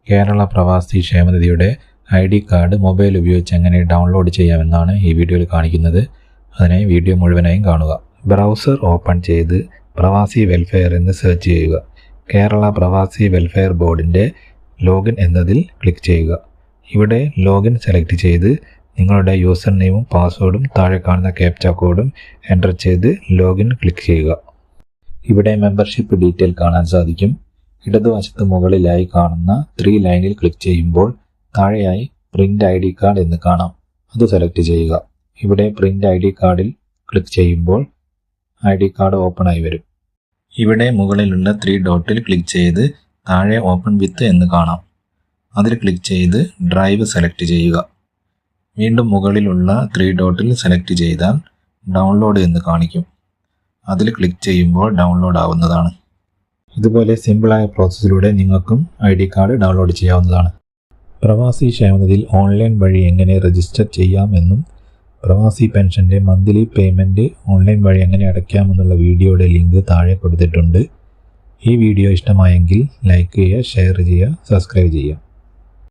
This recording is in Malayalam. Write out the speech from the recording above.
കേരള പ്രവാസി ക്ഷേമനിധിയുടെ ID കാർഡ് മൊബൈൽ ഉപയോഗിച്ച് എങ്ങനെ ഡൗൺലോഡ് ചെയ്യാമെന്നാണ് ഈ വീഡിയോയിൽ കാണിക്കുന്നത്. അതിനായി വീഡിയോ മുഴുവനായും കാണുക. ബ്രൗസർ ഓപ്പൺ ചെയ്ത് പ്രവാസി വെൽഫെയർ എന്ന് സെർച്ച് ചെയ്യുക. കേരള പ്രവാസി വെൽഫെയർ ബോർഡിൻ്റെ ലോഗിൻ എന്നതിൽ ക്ലിക്ക് ചെയ്യുക. ഇവിടെ ലോഗിൻ സെലക്ട് ചെയ്ത് നിങ്ങളുടെ യൂസർ നെയിമും പാസ്വേഡും താഴെ കാണുന്ന ക്യാപ്ച കോഡും എൻ്റർ ചെയ്ത് ലോഗിൻ ക്ലിക്ക് ചെയ്യുക. ഇവിടെ മെമ്പർഷിപ്പ് ഡീറ്റെയിൽ കാണാൻ സാധിക്കും. ഇടതുവശത്ത് മുകളിലായി കാണുന്ന 3 ലൈനിൽ ക്ലിക്ക് ചെയ്യുമ്പോൾ താഴെയായി പ്രിൻ്റ് ID കാർഡ് എന്ന് കാണാം. അത് സെലക്ട് ചെയ്യുക. ഇവിടെ പ്രിൻ്റ് ID കാർഡിൽ ക്ലിക്ക് ചെയ്യുമ്പോൾ ID കാർഡ് ഓപ്പൺ ആയി വരും. ഇവിടെ മുകളിലുള്ള 3 ഡോട്ടിൽ ക്ലിക്ക് ചെയ്ത് താഴെ ഓപ്പൺ വിത്ത് എന്ന് കാണാം. അതിൽ ക്ലിക്ക് ചെയ്ത് ഡ്രൈവ് സെലക്ട് ചെയ്യുക. വീണ്ടും മുകളിലുള്ള 3 ഡോട്ടിൽ സെലക്ട് ചെയ്താൽ ഡൗൺലോഡ് എന്ന് കാണിക്കും. അതിൽ ക്ലിക്ക് ചെയ്യുമ്പോൾ ഡൗൺലോഡ് ആവുന്നതാണ്. ഇതുപോലെ സിമ്പിളായ പ്രോസസ്സിലൂടെ നിങ്ങൾക്കും ID കാർഡ് ഡൗൺലോഡ് ചെയ്യാവുന്നതാണ്. പ്രവാസി ക്ഷേമനിധിയിൽ ഓൺലൈൻ വഴി എങ്ങനെ രജിസ്റ്റർ ചെയ്യാമെന്നും പ്രവാസി പെൻഷൻ്റെ മന്ത്ലി പേയ്മെൻറ്റ് ഓൺലൈൻ വഴി എങ്ങനെ അടയ്ക്കാമെന്നുള്ള വീഡിയോയുടെ ലിങ്ക് താഴെ കൊടുത്തിട്ടുണ്ട്. ഈ വീഡിയോ ഇഷ്ടമായെങ്കിൽ ലൈക്ക് ചെയ്യുക, ഷെയർ ചെയ്യുക, സബ്സ്ക്രൈബ് ചെയ്യുക.